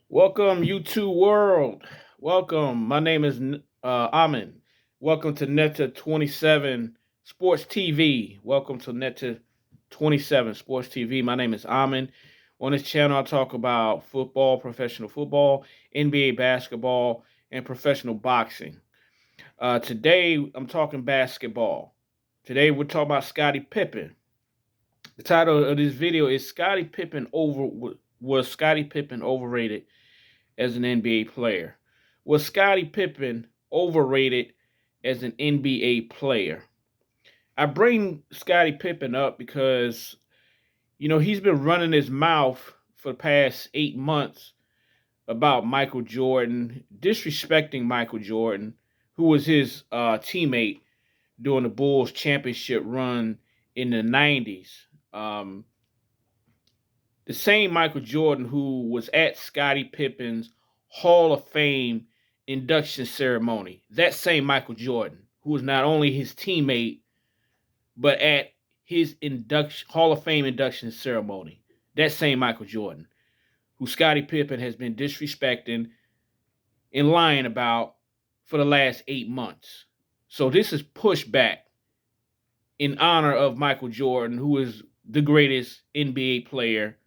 Welcome, YouTube world. Welcome. My name is Amin. Welcome to Netta 27 Sports TV. Welcome to Netta 27 Sports TV. My name is Amin. On this channel, I talk about football, professional football, NBA basketball, and professional boxing. Today, I'm talking basketball. Today, we're talking about Scottie Pippen. The title of this video is Was Scottie Pippen overrated as an NBA player? Was Scottie Pippen overrated as an NBA player? I bring Scottie Pippen up because, he's been running his mouth for the past 8 months about Michael Jordan, disrespecting Michael Jordan, who was his teammate during the Bulls championship run in the 90s. The same Michael Jordan who was at Scottie Pippen's Hall of Fame induction ceremony. That same Michael Jordan, who was not only his teammate, but at his Hall of Fame induction ceremony. That same Michael Jordan, who Scottie Pippen has been disrespecting and lying about for the last 8 months. So this is pushback in honor of Michael Jordan, who is the greatest NBA player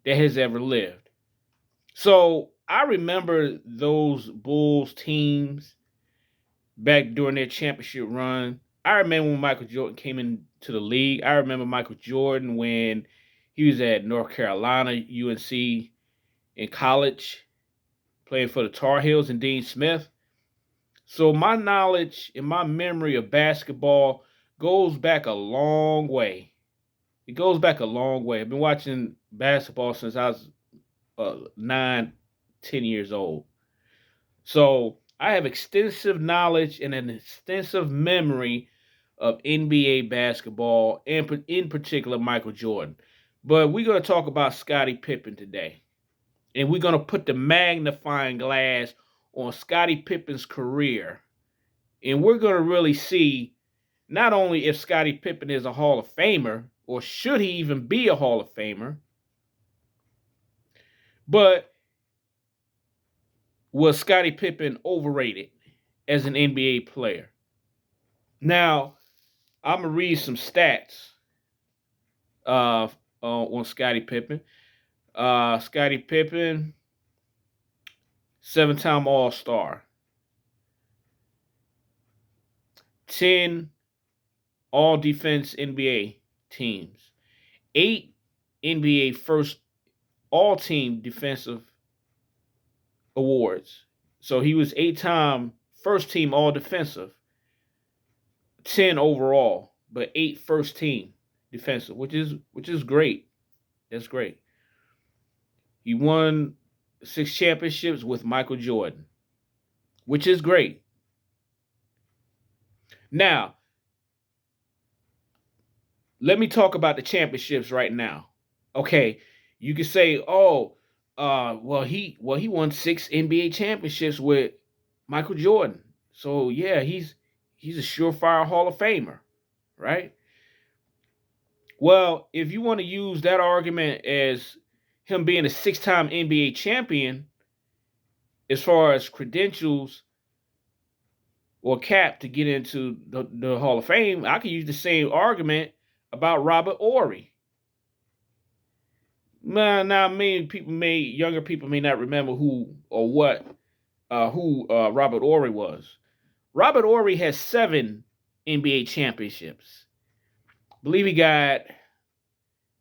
that has ever lived. So I remember those Bulls teams back during their championship run. I remember when Michael Jordan came into the league. I remember Michael Jordan when he was at North Carolina, UNC in college, playing for the Tar Heels and Dean Smith. So my knowledge and my memory of basketball goes back a long way. It goes back a long way. I've been watching basketball since I was 9, 10 years old. So I have extensive knowledge and an extensive memory of NBA basketball, and in particular Michael Jordan. But we're going to talk about Scottie Pippen today. And we're going to put the magnifying glass on Scottie Pippen's career. And we're going to really see not only if Scottie Pippen is a Hall of Famer, or should he even be a Hall of Famer, but was Scottie Pippen overrated as an NBA player? Now, I'm going to read some stats on Scottie Pippen. Scottie Pippen, 7-time All-Star, 10 All-Defense NBA teams, 8 NBA First All-Team Defensive awards. So he was 8-time First Team All-Defensive, 10 overall, but 8 First Team Defensive, which is great. That's great. He won 6 championships with Michael Jordan, which is great. Now, let me talk about the championships right now. Okay, you can say, well, he won 6 NBA championships with Michael Jordan. So yeah, he's a surefire Hall of Famer, right? Well, if you want to use that argument as him being a 6-time NBA champion, as far as credentials or cap to get into the Hall of Fame, I could use the same argument about Robert Horry. Now, younger people may not remember who Robert Horry was. Robert Horry has 7 NBA championships. I believe he got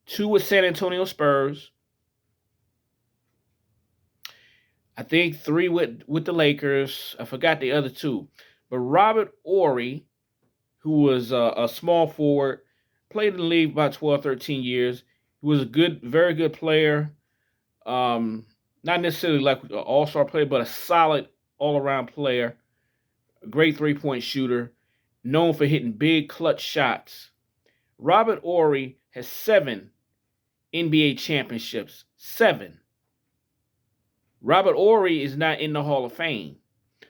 2 with San Antonio Spurs. I think 3 with the Lakers. I forgot the other 2. But Robert Horry, who was a small forward, played in the league about 12, 13 years. He was a very good player. Not necessarily like an all-star player, but a solid all-around player. A great three-point shooter, known for hitting big clutch shots. Robert Horry has 7 NBA championships. 7. Robert Horry is not in the Hall of Fame.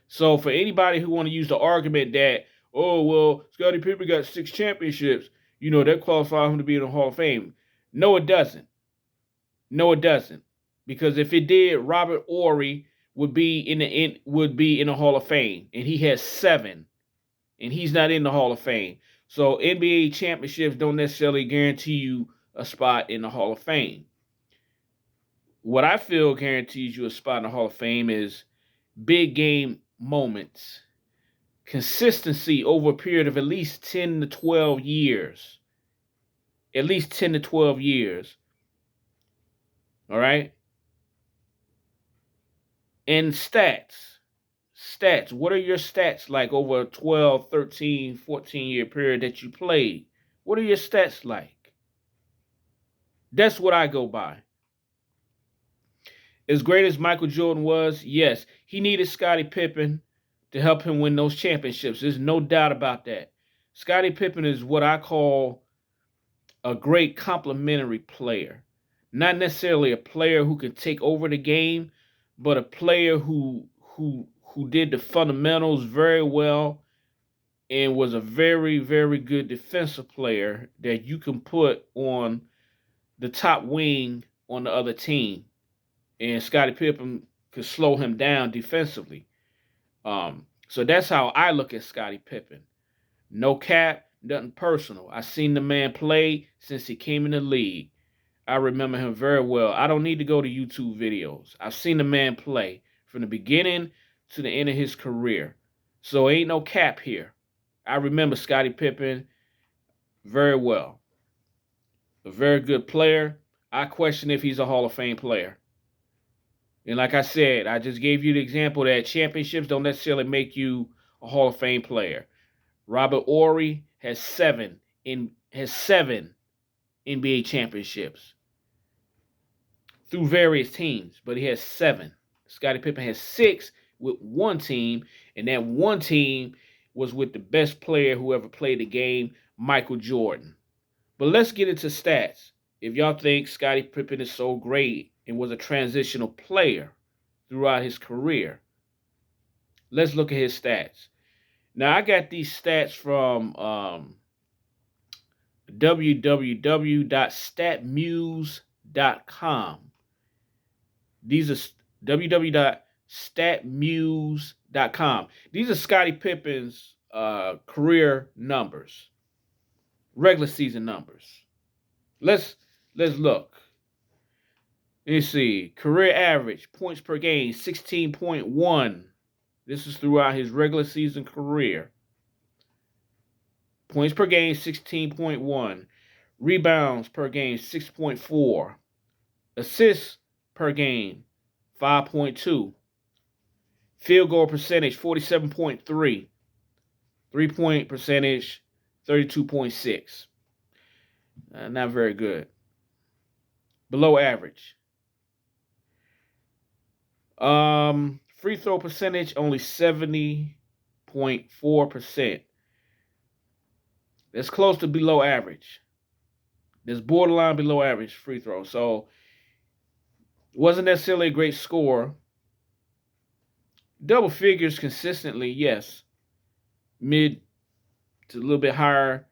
So for anybody who want to use the argument that, oh, well, Scottie Pippen got 6 championships, that qualifies him to be in the Hall of Fame. No, it doesn't. No, it doesn't. Because if it did, Robert Ory would be in the Hall of Fame, and he has 7, and he's not in the Hall of Fame. So NBA championships don't necessarily guarantee you a spot in the Hall of Fame. What I feel guarantees you a spot in the Hall of Fame is big game moments, consistency over a period of at least 10 to 12 years. At least 10 to 12 years. All right? And stats. Stats. What are your stats like over a 12, 13, 14-year period that you played? What are your stats like? That's what I go by. As great as Michael Jordan was, yes, he needed Scottie Pippen to help him win those championships. There's no doubt about that. Scottie Pippen is what I call a great complementary player. Not necessarily a player who can take over the game, but a player who did the fundamentals very well and was a very, very good defensive player that you can put on the top wing on the other team. And Scottie Pippen could slow him down defensively. So that's how I look at Scottie Pippen. No cap, nothing personal. I seen the man play since he came in the league. I remember him very well. I don't need to go to YouTube videos. I've seen the man play from the beginning to the end of his career. So ain't no cap here. I remember Scottie Pippen very well. A very good player. I question if he's a Hall of Fame player. And like I said, I just gave you the example that championships don't necessarily make you a Hall of Fame player. Robert Ory has 7 NBA championships through various teams, but he has 7. Scottie Pippen has 6 with one team, and that one team was with the best player who ever played the game, Michael Jordan. But let's get into stats. If y'all think Scottie Pippen is so great and was a transitional player throughout his career, let's look at his stats. Now, I got these stats from www.statmuse.com. These are www.statmuse.com. These are Scottie Pippen's career numbers, regular season numbers. Let's look. Let's see. Career average, points per game, 16.1. This is throughout his regular season career. Points per game, 16.1. Rebounds per game, 6.4. Assists per game, 5.2. Field goal percentage, 47.3. 3-point percentage, 32.6. Not very good. Below average. Free throw percentage, only 70.4%. That's close to below average. That's borderline below average free throw. So, wasn't necessarily a great score. Double figures consistently, yes. Mid to a little bit higher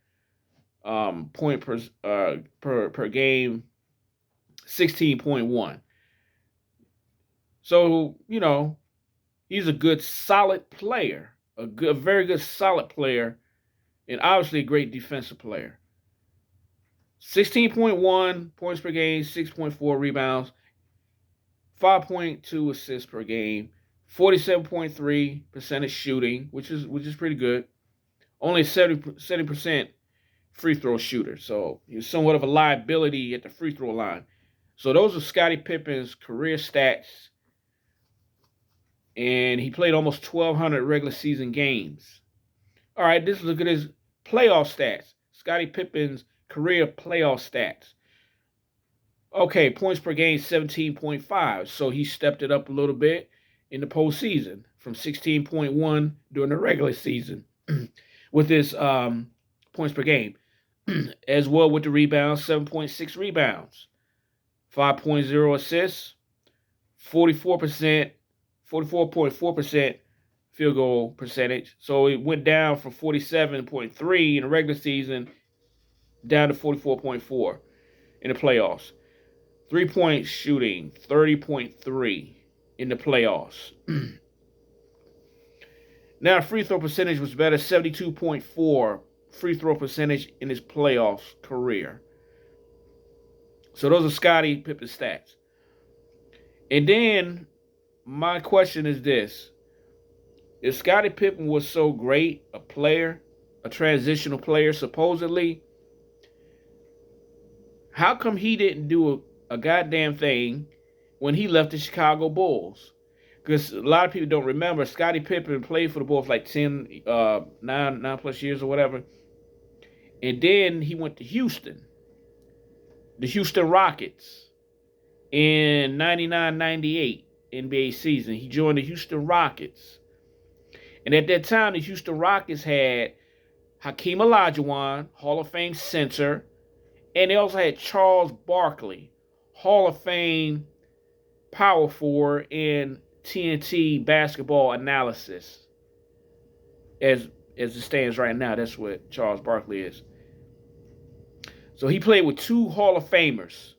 point per game, 16.1. So, he's a good, solid player. A very good, solid player. And obviously a great defensive player. 16.1 points per game, 6.4 rebounds, 5.2 assists per game, 47.3% shooting, which is pretty good. Only 70% free throw shooter. So he's somewhat of a liability at the free throw line. So those are Scottie Pippen's career stats. And he played almost 1,200 regular season games. All right, let's look at his playoff stats. Scottie Pippen's career playoff stats. Okay, points per game, 17.5. So he stepped it up a little bit in the postseason from 16.1 during the regular season with his points per game. As well with the rebounds, 7.6 rebounds, 5.0 assists, 44.4% field goal percentage. So it went down from 47.3 in the regular season down to 44.4 in the playoffs. 3-point shooting, 30.3 in the playoffs. Now, free throw percentage was better, 72.4 free throw percentage in his playoffs career. So those are Scottie Pippen stats. And then my question is this. If Scottie Pippen was so great a player, a transitional player supposedly, how come he didn't do a goddamn thing when he left the Chicago Bulls? Because a lot of people don't remember, Scottie Pippen played for the Bulls like 9 plus years or whatever. And then he went to Houston, the Houston Rockets, in 99-98 NBA season. He joined the Houston Rockets. And at that time, the Houston Rockets had Hakeem Olajuwon, Hall of Fame center, and they also had Charles Barkley, Hall of Fame power forward in TNT basketball analysis. As it stands right now, that's what Charles Barkley is. So he played with two Hall of Famers,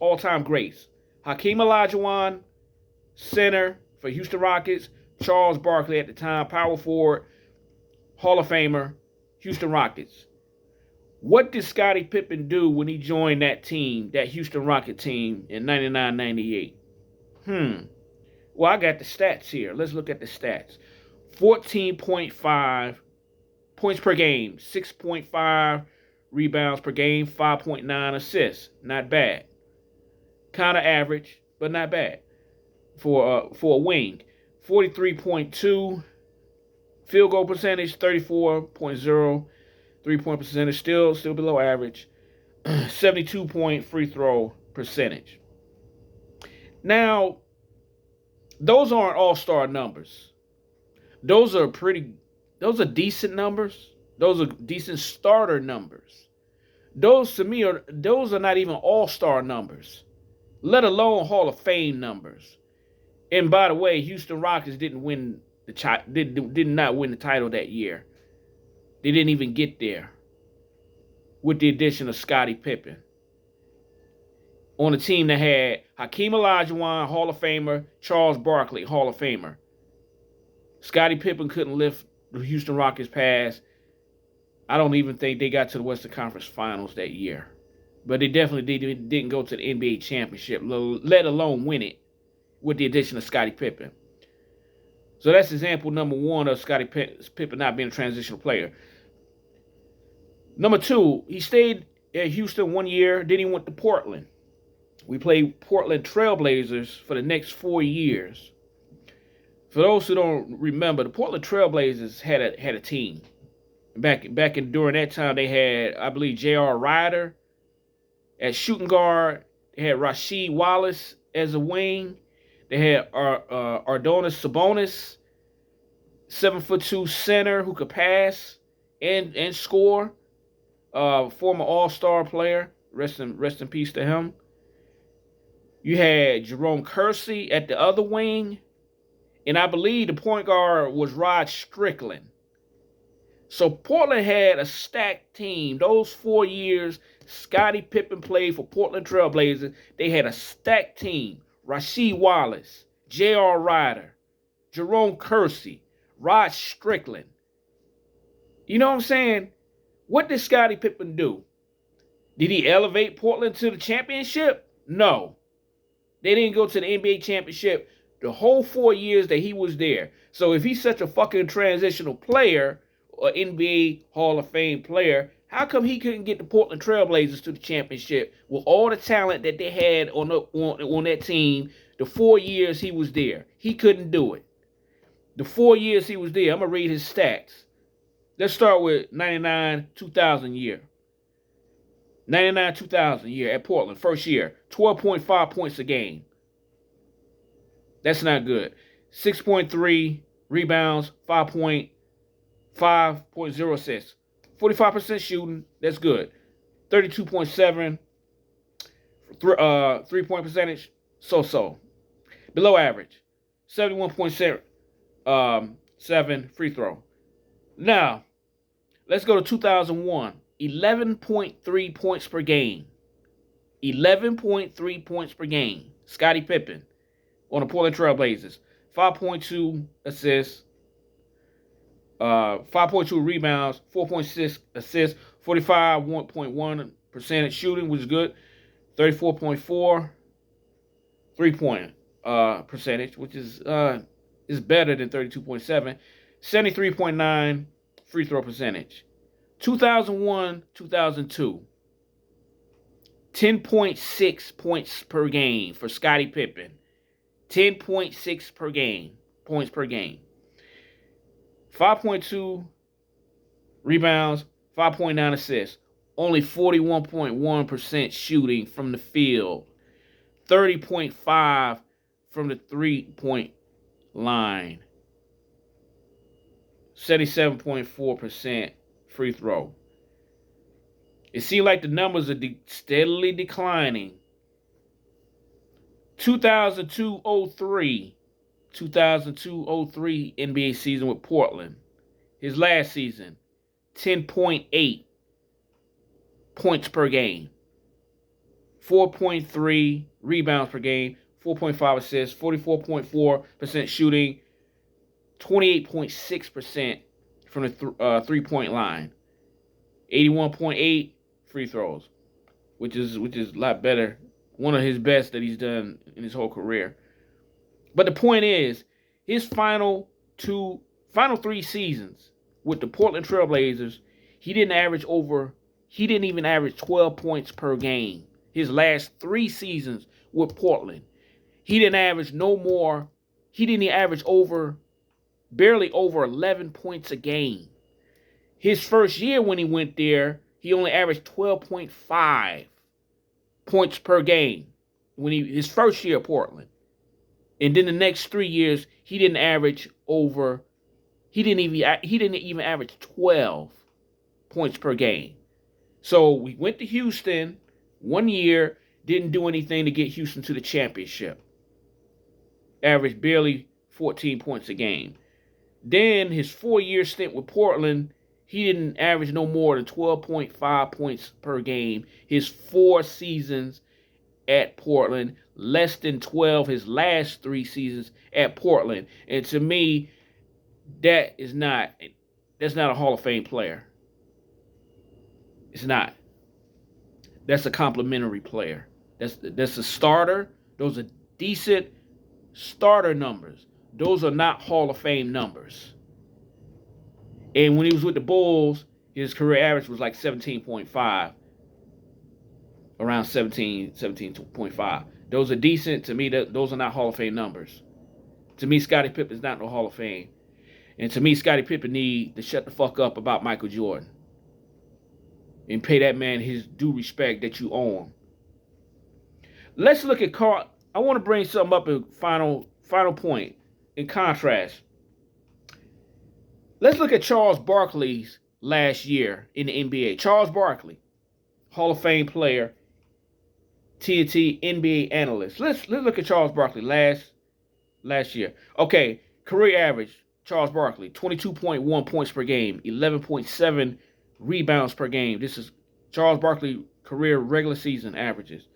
all-time greats. Hakeem Olajuwon, center for Houston Rockets. Charles Barkley at the time, power forward, Hall of Famer, Houston Rockets. What did Scottie Pippen do when he joined that team, that Houston Rocket team in 99-98? Well, I got the stats here. Let's look at the stats. 14.5 points per game, 6.5 rebounds per game, 5.9 assists. Not bad. Kind of average, but not bad for a wing. 43.2 field goal percentage, 34.0 3-point percentage, still below average. 72-point free throw percentage. Now, those aren't all-star numbers. Those are decent numbers. Those are decent starter numbers. Those to me are not even all-star numbers, let alone Hall of Fame numbers. And by the way, Houston Rockets did not win the title that year. They didn't even get there with the addition of Scottie Pippen on a team that had Hakeem Olajuwon, Hall of Famer, Charles Barkley, Hall of Famer. Scottie Pippen couldn't lift the Houston Rockets past. I don't even think they got to the Western Conference Finals that year. But they definitely didn't go to the NBA championship, let alone win it with the addition of Scottie Pippen. So that's example number one of Scottie Pippen not being a transitional player. Number two, he stayed at Houston 1 year, then he went to Portland. We played Portland Trailblazers for the next 4 years. For those who don't remember, the Portland Trailblazers had a team. During that time, they had, I believe, J.R. Rider at shooting guard. They had Rasheed Wallace as a wing. They had Ardonis Sabonis, 7'2" center who could pass and score. Former All-Star player. Rest in peace to him. You had Jerome Kersey at the other wing. And I believe the point guard was Rod Strickland. So Portland had a stacked team. Those 4 years Scottie Pippen played for Portland Trailblazers, they had a stacked team. Rasheed Wallace, J.R. Rider, Jerome Kersey, Rod Strickland. You know what I'm saying? What did Scottie Pippen do? Did he elevate Portland to the championship? No. They didn't go to the NBA championship the whole 4 years that he was there. So if he's such a fucking transitional player, or NBA Hall of Fame player, how come he couldn't get the Portland Trailblazers to the championship with all the talent that they had on that team the 4 years he was there? He couldn't do it. The 4 years he was there, I'm going to read his stats. Let's start with 99-2000 year. 99-2000 year at Portland, first year. 12.5 points a game. That's not good. 6.3 rebounds, 5.0 assists. 45% shooting, that's good. 32.7 3-point percentage, so. Below average. 71.7 free throw. Now, let's go to 2001. 11.3 points per game. 11.3 points per game. Scottie Pippen on the Portland Trail Blazers. 5.2 assists, 5.2 rebounds, 4.6 assists, 45.1% shooting, which is good. 34.4 3-point percentage, which is better than 32.7. 73.9 free throw percentage. 2001, 2002. 10.6 points per game for Scottie Pippen. 10.6 per game, points per game. 5.2 rebounds, 5.9 assists. Only 41.1% shooting from the field. 30.5 from the 3-point line. 77.4% free throw. It seems like the numbers are steadily declining. 2002-03 NBA season with Portland. His last season, 10.8 points per game. 4.3 rebounds per game, 4.5 assists, 44.4% shooting, 28.6% from the 3-point line, 81.8 free throws, which is a lot better. One of his best that he's done in his whole career. But the point is, his final 3 seasons with the Portland Trail Blazers, he didn't even average 12 points per game. His last 3 seasons with Portland, he didn't average barely over 11 points a game. His first year when he went there, he only averaged 12.5 points per game his first year at Portland. And then the next 3 years, he didn't even average 12 points per game. So we went to Houston 1 year, didn't do anything to get Houston to the championship. Averaged barely 14 points a game. Then his 4-year stint with Portland, he didn't average no more than 12.5 points per game. His 4 seasons at Portland, less than 12 his last 3 seasons at Portland. And to me, that's not a Hall of Fame player. It's not. That's a complimentary player. That's a starter. Those are decent starter numbers. Those are not Hall of Fame numbers. And when he was with the Bulls, his career average was like 17.5. Around 17.5. Those are decent. To me, those are not Hall of Fame numbers. To me, Scottie Pippen is not no Hall of Fame. And to me, Scottie Pippen need to shut the fuck up about Michael Jordan. And pay that man his due respect that you owe him. Let's look at Carl. I want to bring something up in final point. In contrast, let's look at Charles Barkley's last year in the NBA. Charles Barkley, Hall of Fame player, TNT NBA analyst. Let's look at Charles Barkley last year. Okay, career average, Charles Barkley, 22.1 points per game, 11.7 rebounds per game. This is Charles Barkley career regular season averages.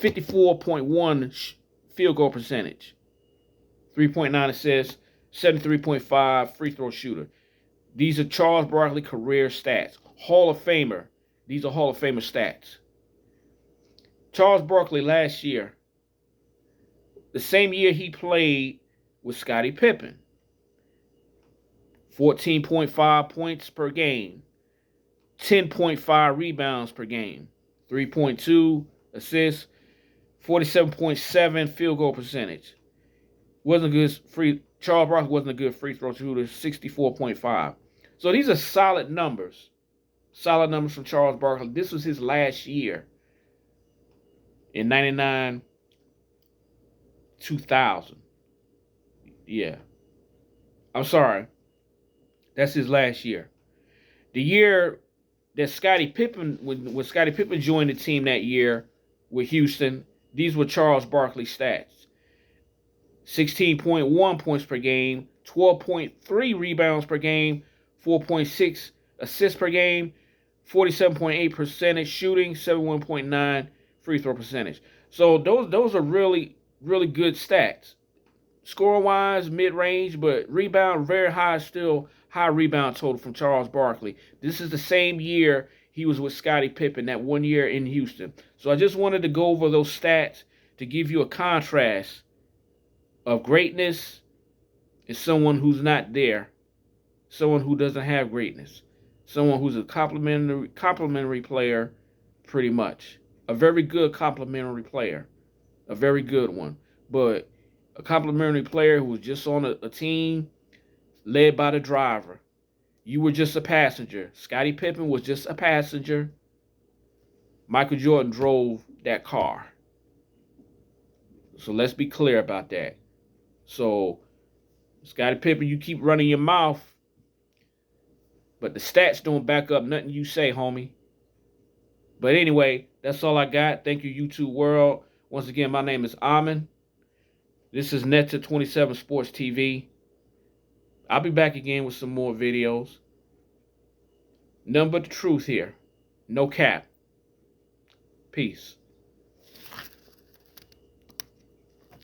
54.1 field goal percentage. 3.9 assists, 73.5 free throw shooter. These are Charles Barkley career stats. Hall of Famer. These are Hall of Famer stats. Charles Barkley last year, the same year he played with Scottie Pippen. 14.5 points per game. 10.5 rebounds per game. 3.2 assists. 47.7 field goal percentage. Charles Barkley wasn't a good free throw shooter, 64.5. So these are solid numbers. Solid numbers from Charles Barkley. This was his last year. In 99, 2000. Yeah. I'm sorry. That's his last year. The year that Scottie Pippen, when Scottie Pippen joined the team that year with Houston, these were Charles Barkley stats. 16.1 points per game, 12.3 rebounds per game, 4.6 assists per game, 47.8% shooting, 71.9 free throw percentage. So those are really good stats. Scoring wise, mid range, but rebound very high, still high rebound total from Charles Barkley. This is the same year he was with Scottie Pippen, that 1 year in Houston. So I just wanted to go over those stats to give you a contrast of greatness and someone who's not there, someone who doesn't have greatness, someone who's a complimentary player, pretty much. A very good complimentary player, a very good one. But a complimentary player who was just on a team led by the driver. You were just a passenger. Scottie Pippen was just a passenger. Michael Jordan drove that car. So let's be clear about that. So, Scottie Pippen, you keep running your mouth, but the stats don't back up nothing you say, homie. But anyway, that's all I got. Thank you, YouTube world. Once again, my name is Amin. This is Netta 27 Sports TV. I'll be back again with some more videos. Nothing but the truth here. No cap. Peace.